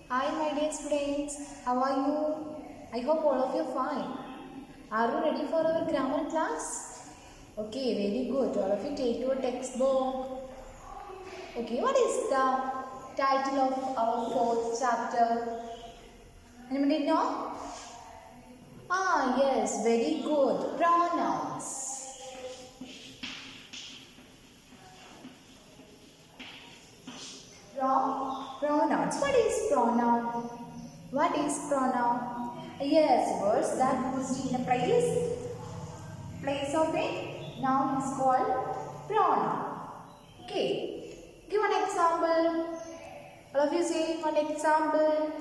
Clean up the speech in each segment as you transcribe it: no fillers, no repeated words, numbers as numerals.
Hi my dear students, how are you? I hope all of you are fine. Are you ready for our grammar class? Okay, very good. All of you take your textbook. Okay, what is the title of our fourth chapter? Anybody know? Yes, very good. Pronouns. Pronouns. What is pronoun? What is pronoun? Yes, words that used in a place of a noun is called pronoun. Okay. Give an example. All of you say one example.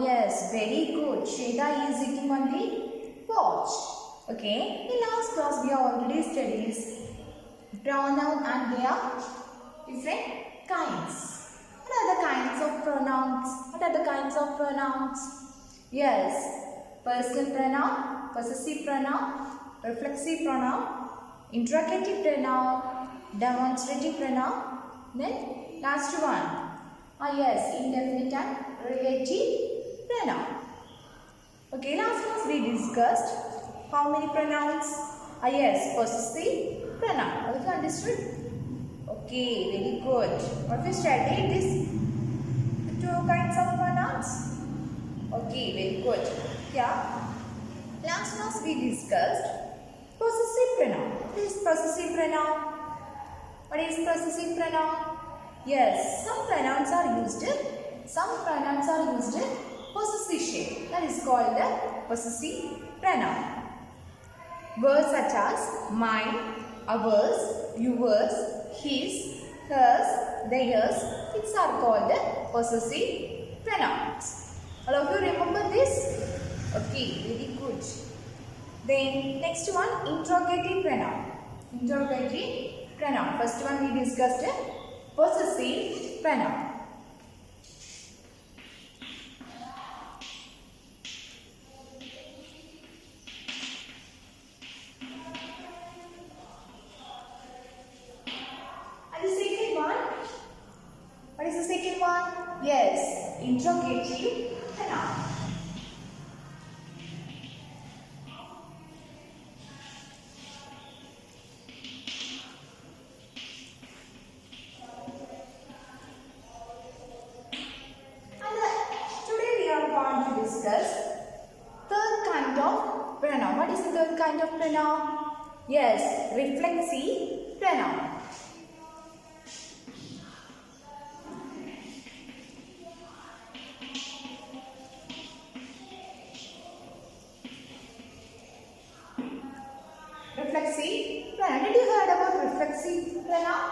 Yes, very good. Shweta is sitting on the porch. Okay. In last class we have already studied pronoun and their different kinds. What are the kinds of pronouns? What are the kinds of pronouns? Yes, personal pronoun, possessive pronoun, reflexive pronoun, interrogative pronoun, demonstrative pronoun. Then last one. Yes, indefinite and relative pronoun. Okay, last class we discussed how many pronouns? Yes, possessive pronoun. Have you understood? Okay, very good. What we studied these two kinds of pronouns? Okay, very good. Yeah. Last class we discussed possessive pronoun. What is possessive pronoun? What is possessive pronoun? Yes, some pronouns are used possessive. That is called the possessive pronoun. Words such as mine, ours, yours, his, hers, theirs, these are called possessive pronouns. All of you remember this? Okay, very good. Then next one, interrogative pronoun. Interrogative pronoun. First one we discussed possessive pronoun. What is the second one? Yes, interrogative pronoun. And today we are going to discuss third kind of pronoun. What is the third kind of pronoun? Yes, reflexive pronoun. Reflexive pronoun. Did you heard about reflexive pronoun?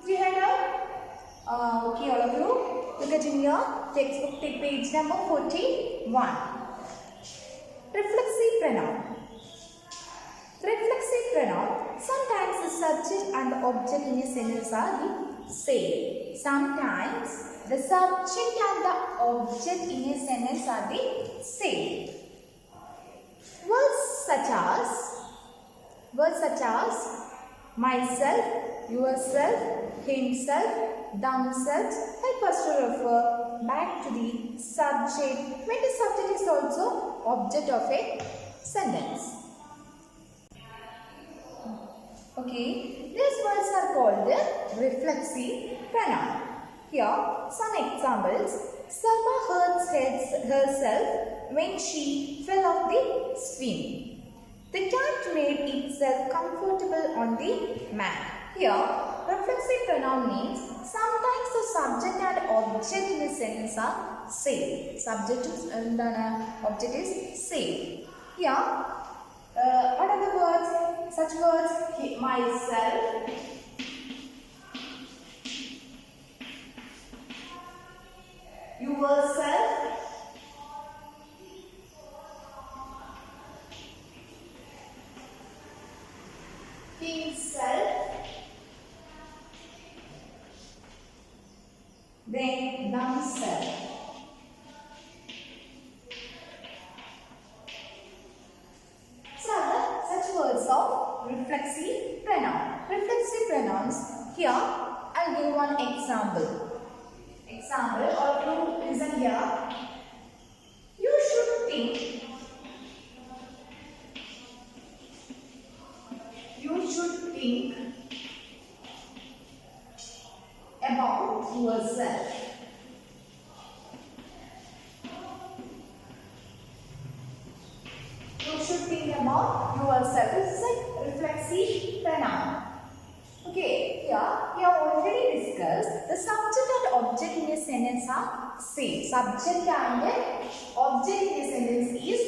Did you heard of? Okay, all of you. Look at in your textbook, take page number 41. Reflexive pronoun. Reflexive pronoun. Sometimes the subject and the object in a sentence are the same. Sometimes the subject and the object in a sentence are the same. Words such as myself, yourself, himself, themselves help us to refer back to the subject when the subject is also object of a sentence. Okay, these words are called the reflexive pronoun. Here, some examples. Salma hurt herself when she fell off the swing. The cat made itself comfortable on the mat. Here, reflexive pronoun means sometimes the subject and object in a sentence are same. Subject and object is same. Here, what are the words? Such words, myself, yourself, himself, then themselves. Such words of reflexive pronoun. Reflexive pronouns. Here, I'll give one example. Example, or to listen here. You should think. You should think about yourself. You should think about yourself. This is a reflexive pronoun. Okay, here we have already discussed the subject and object in a sentence are same. Subject and object in a sentence is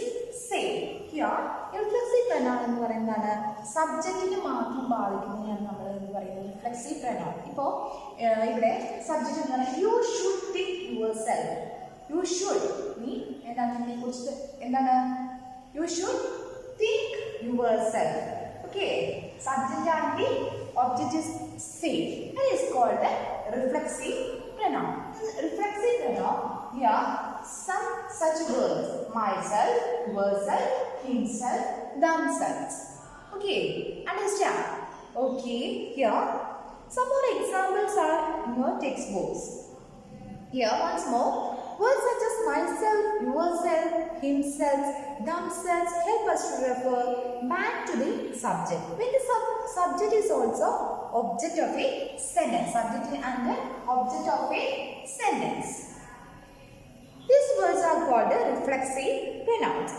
same. Here, reflexive pronoun എന്ന് പറയുന്നതാണ് സബ്ജക്റ്റിന് മാത്രം ബാധിക്കുന്നതാണ് നമ്മൾ എന്ന് പറയുന്നത് reflexive pronoun. ഇപ്പോൾ ഇവിടെ subject എന്ന് പറയുന്നത് you should think yourself. You should നീ എന്താണ് ഇതിനെക്കുറിച്ച് എന്താണ് you should think yourself. Okay, subject and the object is same. That is called a reflexive pronoun. Reflexive pronoun, here some such words: myself, yourself, himself, themselves. Okay, understand? Okay, here some more examples are in your textbooks. Here once more, words such as myself, yourself, himself, themselves help us to refer back to the subject. When the subject is also object of a sentence, subject and object of a sentence. These words are called reflexive pronouns.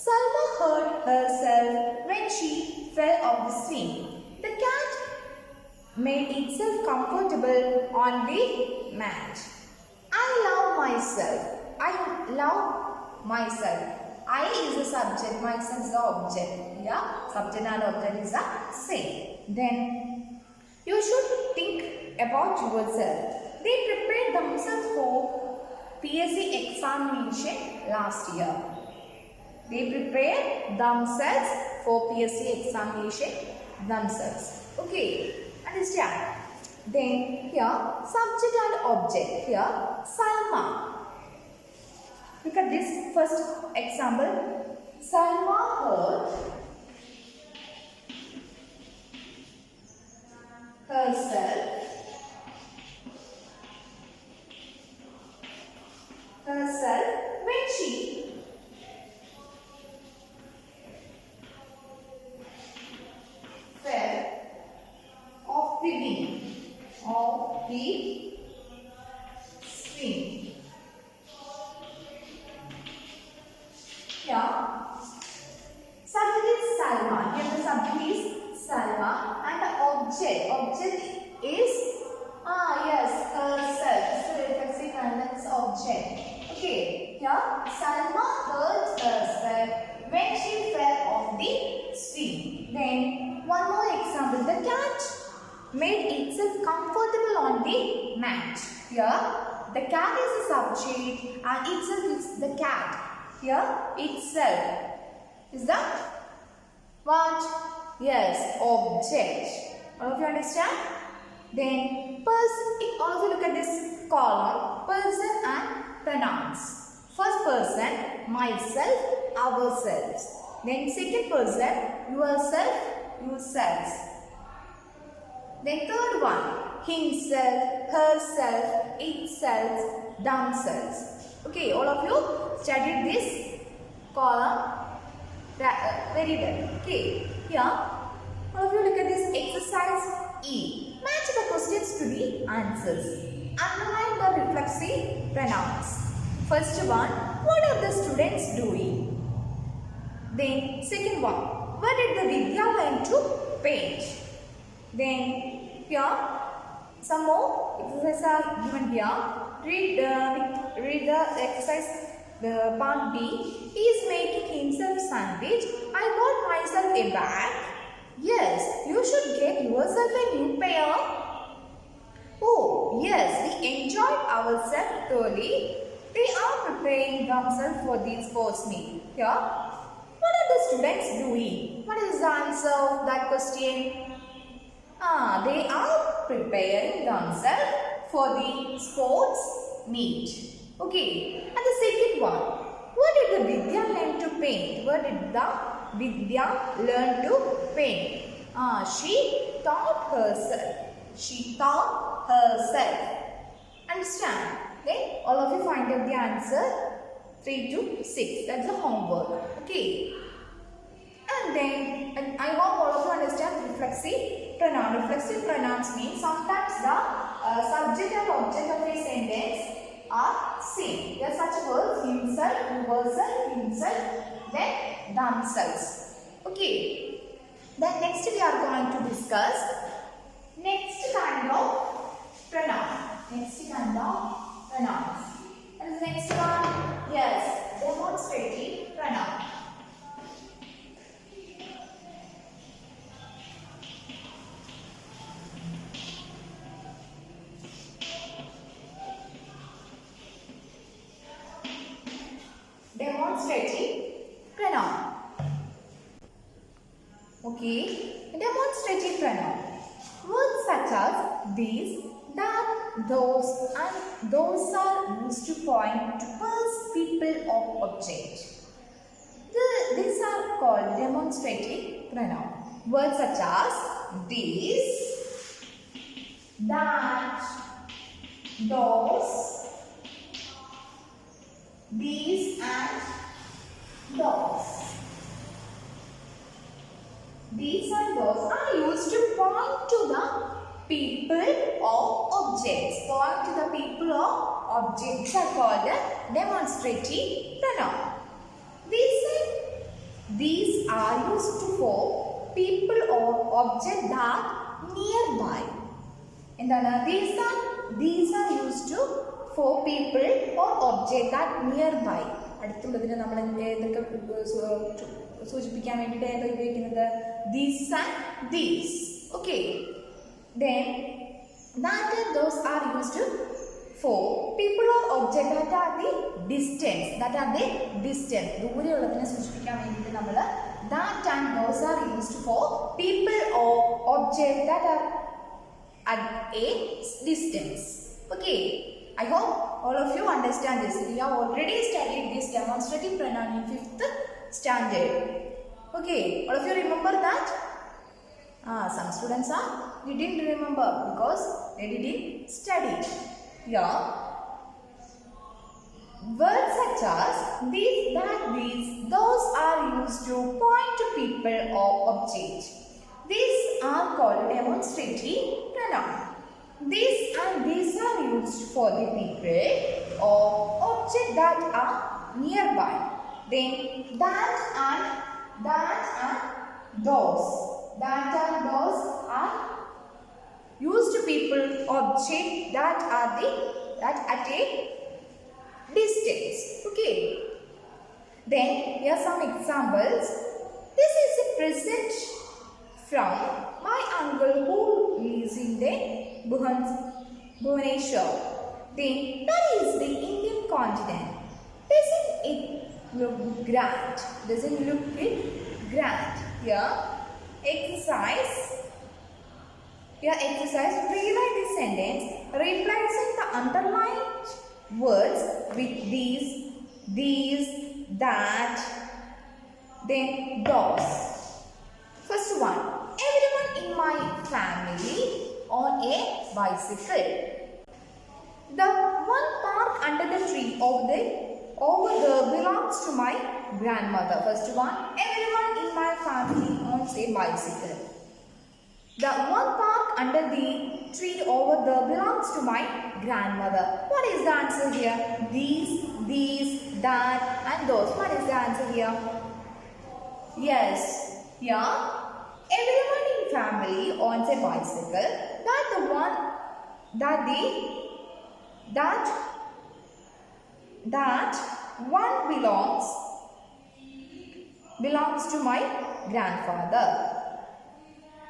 Salma hurt herself when she fell off the swing. The cat made itself comfortable on the mat. I love myself. I love myself. I is the subject, myself is the object. Yeah, subject and object is the same. Then you should think about yourself. They prepared themselves for PSC examination last year. They prepared themselves for PSC examination themselves. Okay, understand? Then here subject and object. Here Salma. Look at this first example. Salma hurt herself when she fell off the wing of the swing. Here, subject is Salma. Here the subject is Salma and the object is yes, herself. This is a reflexive pronoun object. Okay, here Salma hurt herself when she fell off the swing. Then one more example. The cat made itself comfortable on the mat. Here the cat is the subject and itself is the cat. Here itself is the what? Yes, object. All of you understand? Then person, all of you look at this column, person and pronouns. First person, myself, ourselves. Then second person, yourself, yourselves. Then third one, himself, herself, itself, themselves. Okay, all of you studied this column very well. Okay, here all of you look at this exercise E. Match the questions to the answers. Underline the reflexive pronouns. First one, what are the students doing? Then second one, where did the Vidya learn to paint? Then here some more exercises are given here. Read the exercise, the part B. He is making himself sandwich. I bought myself a bag. Yes, you should get yourself a new pair. Oh, yes, we enjoyed ourselves thoroughly. They are preparing themselves for the sports meet. Here, what are the students doing? What is the answer of that question? They are preparing themselves for the sports meet. Okay, and the second one, where did the Vidya learn to paint? Where did the Vidya learn to paint? She taught herself. She taught herself. Understand? Okay, all of you find out the answer 3 to 6. That's the homework. Okay. And then I hope all of you understand reflexive pronoun. Reflexive pronouns mean sometimes the subject and object of a sentence are same. There are such words himself, herself, himself, then themselves. Okay. Then next we are going to discuss next kind of pronoun. Next kind of pronouns. And the next one, yes, demonstrative pronoun. Demonstrative pronoun. Okay, demonstrative pronoun. Words such as these, that, those, and those are used to point to person, people, or object. These are called demonstrative pronoun. Words such as these, that, those, these, and those. These and those are used to point to the people or objects. Point to the people or objects are called a demonstrative pronoun. These are used for people or object that nearby. These are used for people or object that nearby. അടുത്തുള്ളതിനെ നമ്മൾ ഏതൊക്കെ സൂചിപ്പിക്കാൻ വേണ്ടിയിട്ട് ഏതാ ഉപയോഗിക്കുന്നത്? These and these. Okay. Then that and those are used for people or object that are the distance. ദൂരെയുള്ളതിനെ സൂചിപ്പിക്കാൻ വേണ്ടിയിട്ട് നമ്മൾ that and those are used for people or object that are at a distance. Okay. I hope all of you understand this. We have already studied this demonstrative pronoun in 5th standard. Okay, all of you remember that? Some students didn't remember because they didn't study. Yeah. Words such as these, that, these, those are used to point to people or object. These are called demonstrative pronoun. These and these are used for the people or object that are nearby. Then that and those. That and those are used to people object that at a distance. Okay. Then here are some examples. This is a present from my uncle who lives in the Bhubaneswar. Then that is the Indian continent. Doesn't it look grand? Doesn't look it grand? Here, exercise. Rewrite the sentence replacing the underlined words with these, that, then those. First one. Everyone in my family on a bicycle. The one parked under the tree over there belongs to my grandmother. First one, everyone in my family owns a bicycle. The one parked under the tree over there belongs to my grandmother. What is the answer here? These, that, and those. What is the answer here? Yes, here. Everyone in family owns a bicycle. That one belongs to my grandfather.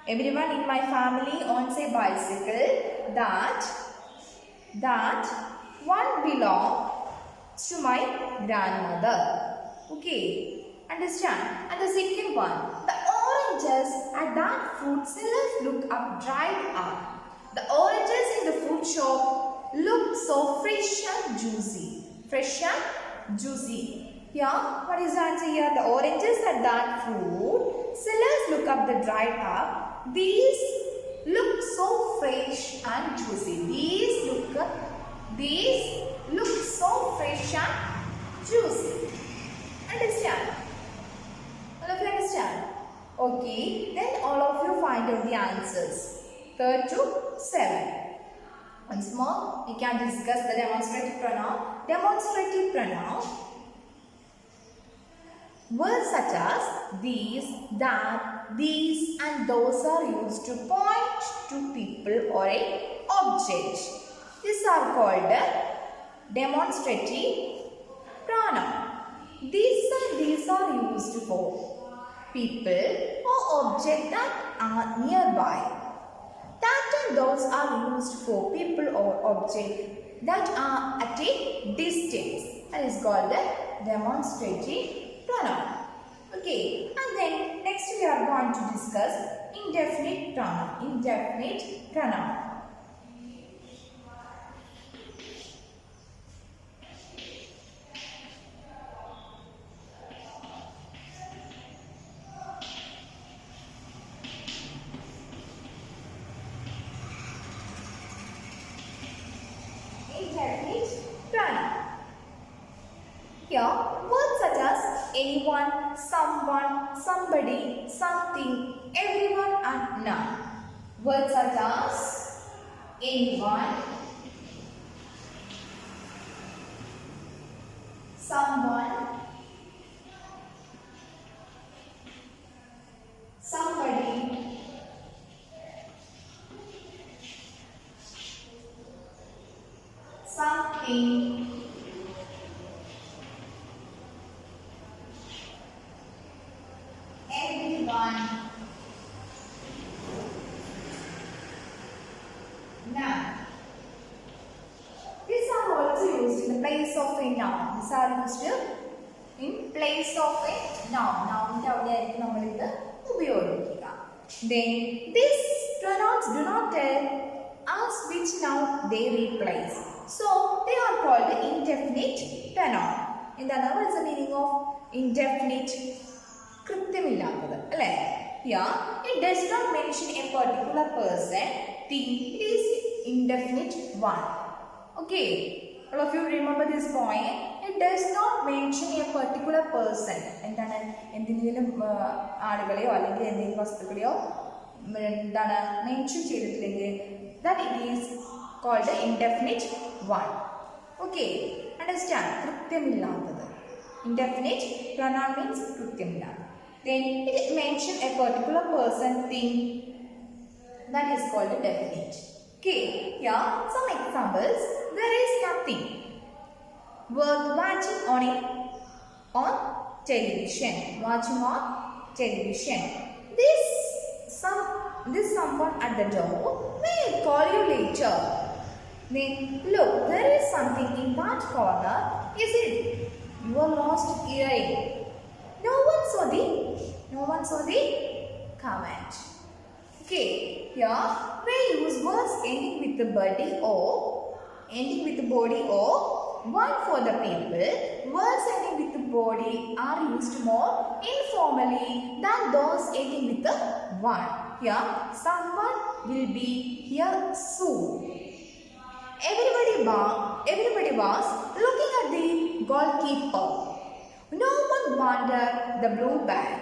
Everyone in my family owns a bicycle. That one belongs to my grandmother. Okay, understand? And the second one, the oranges at that fruit sellers look up dried up. The oranges in the fruit shop look so fresh and juicy. Here, what is the answer here? The oranges at that fruit sellers look up the dried up. These look so fresh and juicy. These look so fresh and juicy. Understand? All of you understand? Okay, then all of you find out the answers. 3rd to 7. Once more, we can discuss the demonstrative pronoun. Demonstrative pronoun. Words such as these, that, these and those are used to point to people or a object. These are called demonstrative pronoun. These and these are used for people or objects that are nearby. That and those are used for people or objects that are at a distance. That is called the demonstrative pronoun. Okay, and then next we are going to discuss indefinite pronoun. Indefinite pronoun. Indefinite pronoun. Here, words such as anyone, someone, somebody, something, everyone and none. Words such as anyone, someone, somebody, something, everyone, none. These are also used in the place of a noun. These are used in place of a noun. Noun then these pronouns do not tell us which noun they replace. So they are called indefinite pronoun. What is the meaning of indefinite? Here, it does not mention a particular person, thing. It is indefinite one. Okay, all of you remember this point. It does not mention a particular person. That it is called the indefinite one. Okay, understand? Indefinite pronoun means then it mentions a particular person, thing. That is called a definite. Okay, here some examples. There is nothing worth watching on television. Watching on television. This someone at the door. May I call you later? Then look, there is something in that corner. Is it your lost earring? No one saw the comment. Okay, here we use words ending with the body or one for the people. Words ending with the body are used more informally than those ending with the one. Here, someone will be here soon. Everybody was looking at the goalkeeper. No one wanted the blue bag.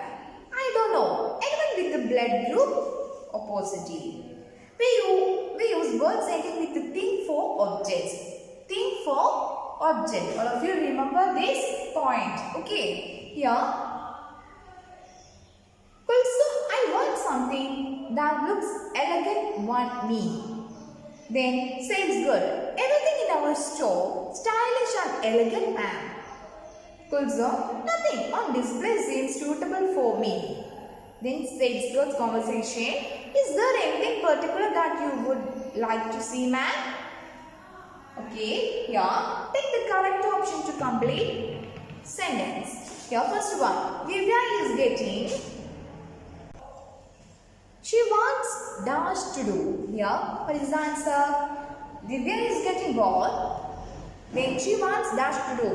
I don't know. Anyone with the blood group or positive. We use words ending with the thing for objects. Thing for object. All of you remember this point. Okay. Here. Also, I want something that looks elegant on me. Then sales girl. Everything in our store stylish and elegant, ma'am. Also, nothing on display seems suitable for me. Then sales girl's conversation. Is there anything particular that you would like to see, ma'am? Okay, here, take the correct option to complete sentence. Here, first one. Divya is getting. She wants dash to do. Here, what is the answer? Divya is getting bored. Then she wants dash to do.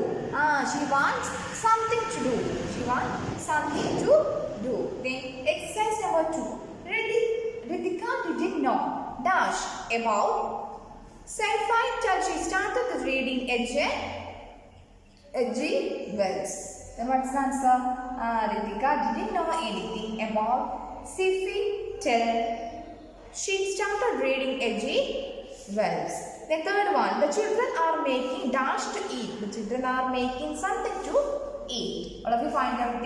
She wants something to do. She wants something to do. Then exercise number 2. Ritika didn't know dash about Satisfied till she started reading H.G. Wells. Then what's the answer? Ritika didn't know anything about sci-fi till she started reading H.G. Wells. The third one, the children are making dash to eat. The children are making something to eat. All of you find out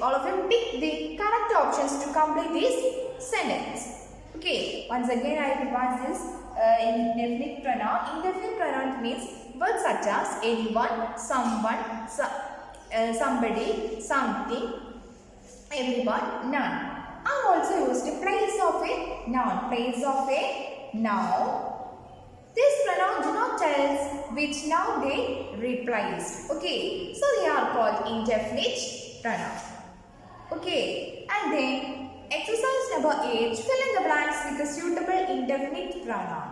all of you pick the correct options to complete this sentence. Okay, once again I revise this indefinite pronoun. Indefinite pronoun means words such as anyone, someone, somebody, something, everyone, none. Are also used in place of a noun. Place of a noun. This pronoun do not tell which noun they replaced. Okay, so they are called indefinite pronoun. Okay, and then exercise number 8. Fill in the blanks with a suitable indefinite pronoun.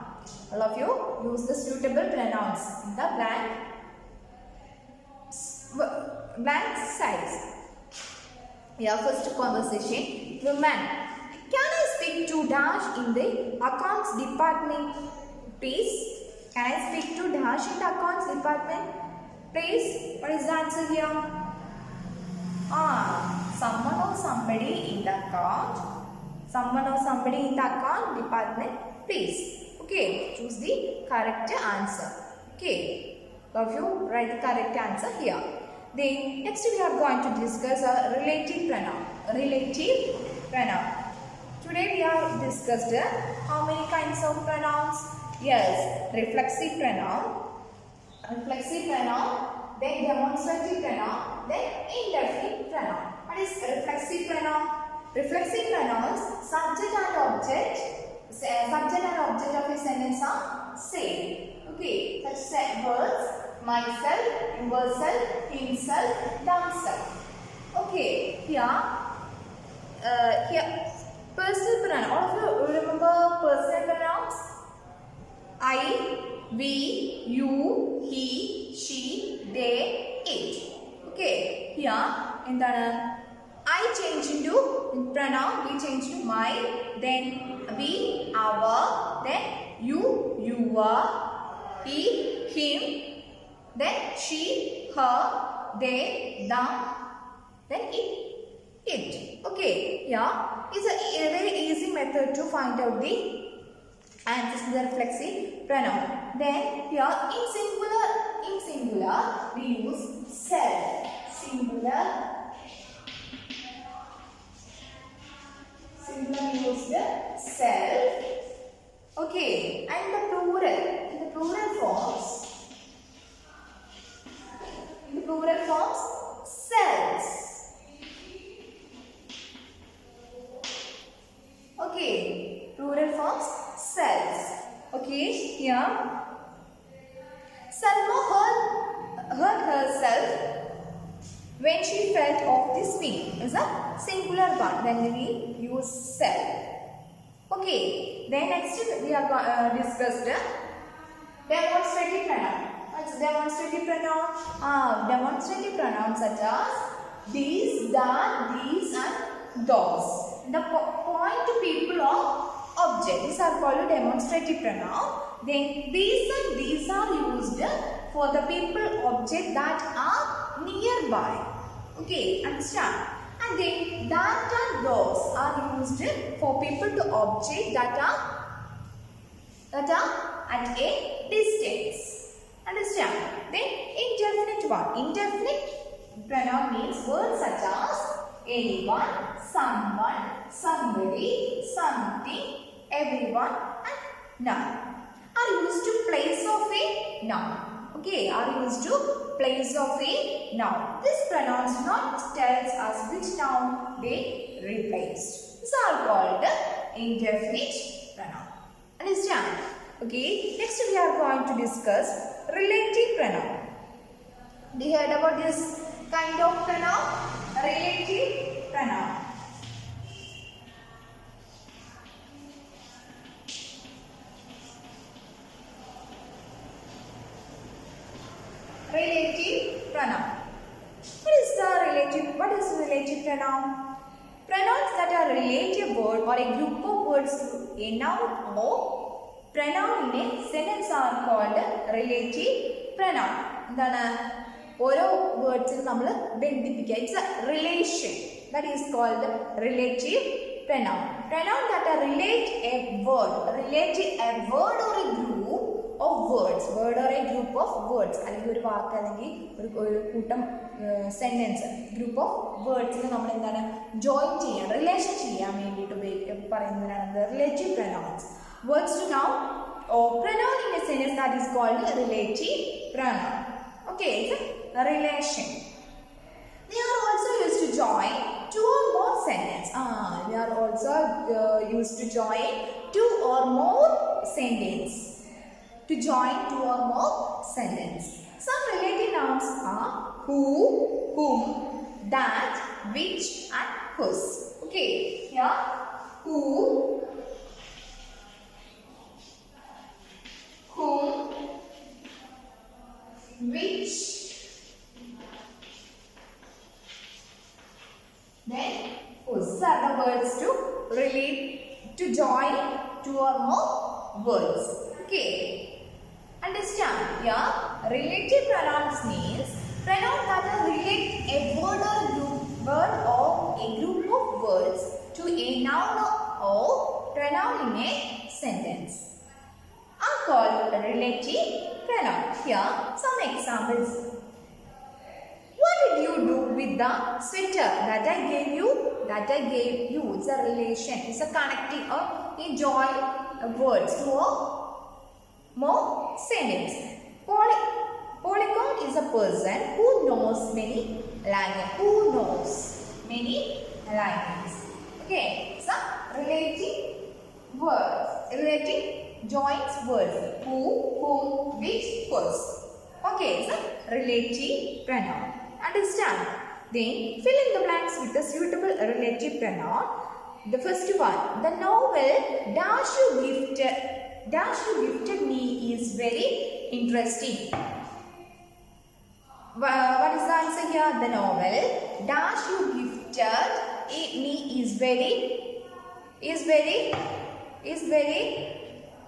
All of you use the suitable pronouns in the blank size. Yeah, first conversation. Woman, can I speak to Dash in the accounts department, please? Can I speak to Dash in the accounts department, please? What is the answer here? Someone or somebody in the account. Someone or somebody in the account department, please. Okay, choose the correct answer. Okay, all of you write the correct answer here. Then next we are going to discuss a relative pronoun. Relative pronoun. Today we have discussed how many kinds of pronouns? Yes, reflexive pronoun, then demonstrative pronoun, then indefinite pronoun. What is reflexive pronoun? Reflexive pronouns, subject and object of a sentence are same. Okay, such words myself, yourself, himself, themselves. Okay, here personal pronoun. All of you remember personal pronouns? I, we, you, he, she, they, it. Okay, here endana I change into pronoun. We change to my, then we, our, then you, your, he, him, then she, her, they, them, then it. Okay, yeah, it's a very easy method to find out the answers to the reflexive pronoun. Then here in singular we use self. Singular we use the self. Okay, and the plural. In the plural forms, cells. Okay, plural forms, cells. Okay, here Salma hurt herself when she felt off the swing. Is a singular one. Then we use self. Okay, then next we are discussed demonstrative pronoun. What's demonstrative pronoun? Demonstrative pronouns such as these, that, these, and those. The point to people or object. These are called demonstrative pronoun. Then these and these are used for the people object that are nearby. Okay, understand? And then that and those are used for people to object that are at a distance. Understand? Then indefinite one. Indefinite pronoun means words such as anyone, someone, somebody, something, everyone, and none are used to place of a noun. Okay, are used to place of a noun. These pronouns not tells us which noun they replaced. These are called indefinite pronoun. Understand? Okay, next we are going to discuss relative pronoun. Do you heard about this kind of pronoun? Relative pronoun. Relative pronoun. What is relative pronoun? Pronouns that are relate a word or a group of words to a noun or pronoun in a sentence are called relative pronoun. എന്താണ് ഓരോ വേർഡ്സിനും നമ്മൾ ബന്ധിപ്പിക്കുക. It's a relation. That is called relative pronoun. Pronoun that relate a word or a group of words. Word or a group of words. അല്ലെങ്കിൽ ഒരു വാക്ക് അല്ലെങ്കിൽ ഒരു കൂട്ടം സെന്റൻസ് ഗ്രൂപ്പ് ഓഫ് വേർഡ്സിന് നമ്മൾ എന്താണ് ജോയിൻ ചെയ്യാൻ റിലേഷൻ ചെയ്യാൻ വേണ്ടിയിട്ട് പറയുന്നതിനാണ് relative pronouns. Words to noun or pronoun in a sentence that is called relative pronoun. Okay, it's a relation. They are also used to join two or more sentences. They are also used to join two or more sentences. To join two or more sentences. Some relative nouns are who, whom, that, which, and whose. Okay, here who, whom, which, then whose are the words to relate, to join two or more words. Okay, understand? Yeah, relative pronouns means pronoun that relate a word or a group of words to a noun or pronoun in a sentence are called relative pronouns. Here some examples. What did you do with the sweater that I gave you? That I gave you. It's a relation. It's a connecting or a join words to a more sentence. Polyglot is a person who knows many languages. Who knows many languages. Okay. It's a relative words. Relative joins words. Who, whom, which, whose. Okay. It's a relative pronoun. Understand? Then fill in the blanks with a suitable relative pronoun. The first one, the novel dash you gifted me is very interesting. What is the answer here? The novel dash you gifted me is very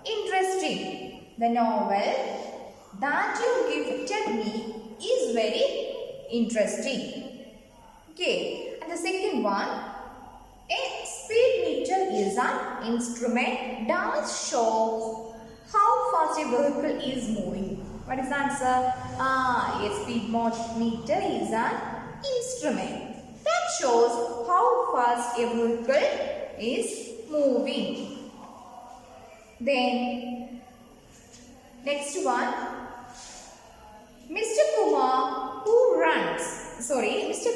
interesting. The novel that you gifted me is very interesting. Okay, and the second one, a speed meter is an instrument that shows how fast a vehicle is moving. What is the answer? A speed meter is an instrument that shows how fast a vehicle is moving. Then next one, Mr.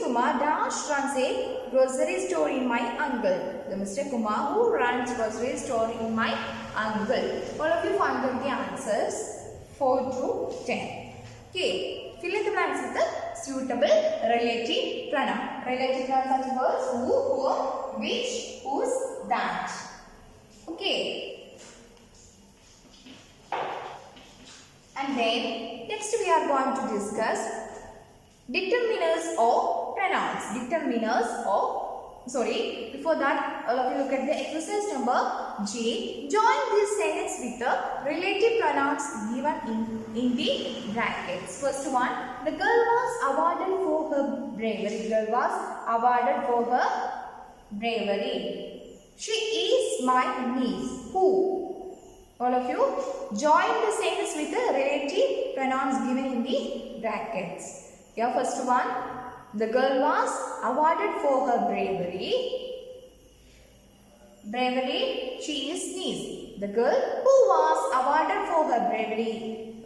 Kumar dash runs a grocery store in my uncle. The Mr. Kumar who runs grocery store in my uncle. All of you find out the answers 4 to 10. Okay, fill in the blanks with the suitable relative pronoun. Relative pronouns such words who, whom, which, whose, that. Okay. And then next we are going to discuss determiners or pronouns. Before that, all of you look at the exercise number J. Join this sentence with the relative pronouns given in the brackets. First one, the girl was awarded for her bravery. She is my niece. Who? All of you join the sentence with the relative pronouns given in the brackets. Here first one, the girl was awarded for her bravery. She is niece. The girl who was awarded for her bravery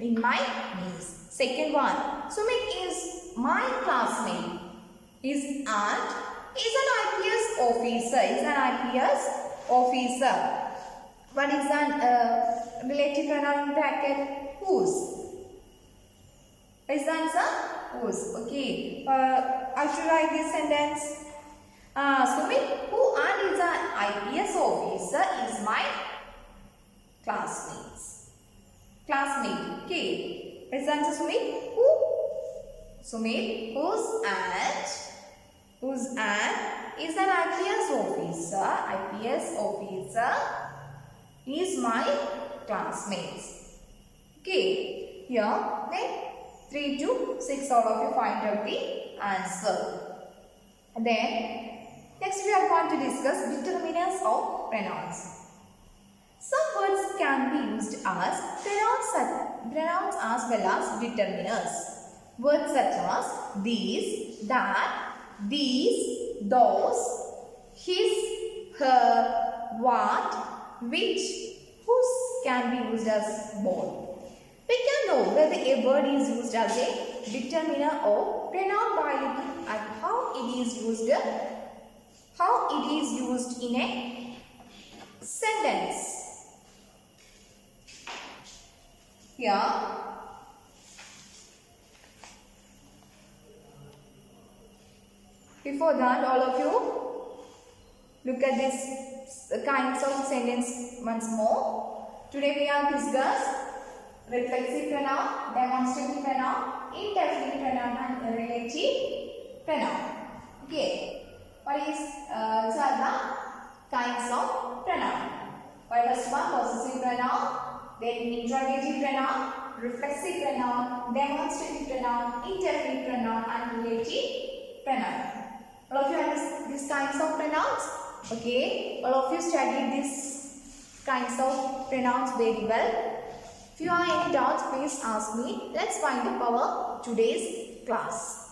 in my niece. Second one, Sumit is my classmate. Is an IPS officer. What is an relative pronoun in bracket? Whose? Is the answer? Whose? Okay. I should write this sentence. Sumit, who and is an IPS officer, is my classmate. Okay. Is the answer Sumit? Who? Sumit, whose and is an IPS officer. Is my classmates. Okay, here then 3 to 6 all of you find out the answer. Then next we are going to discuss determiners of pronouns. Some words can be used as pronouns as well as determiners. Words such as these, that, these, those, his, her, what, which, whose can be used as both. We can know whether a word is used as a determiner or pronoun by looking at how it is used in a sentence. Here, before that, all of you look at this kinds of sentence once more. Today we have discussed reflexive pronoun, demonstrative pronoun, indefinite pronoun and relative pronoun. Okay, what is these are the kinds of pronoun. First one, possessive pronoun, then interrogative pronoun, reflexive pronoun, demonstrative pronoun, indefinite pronoun and relative pronoun. All of you understand these kinds of pronouns? Okay, all of you studied these kinds of pronouns very well. If you have any doubts, please ask me. Let's find out our today's class.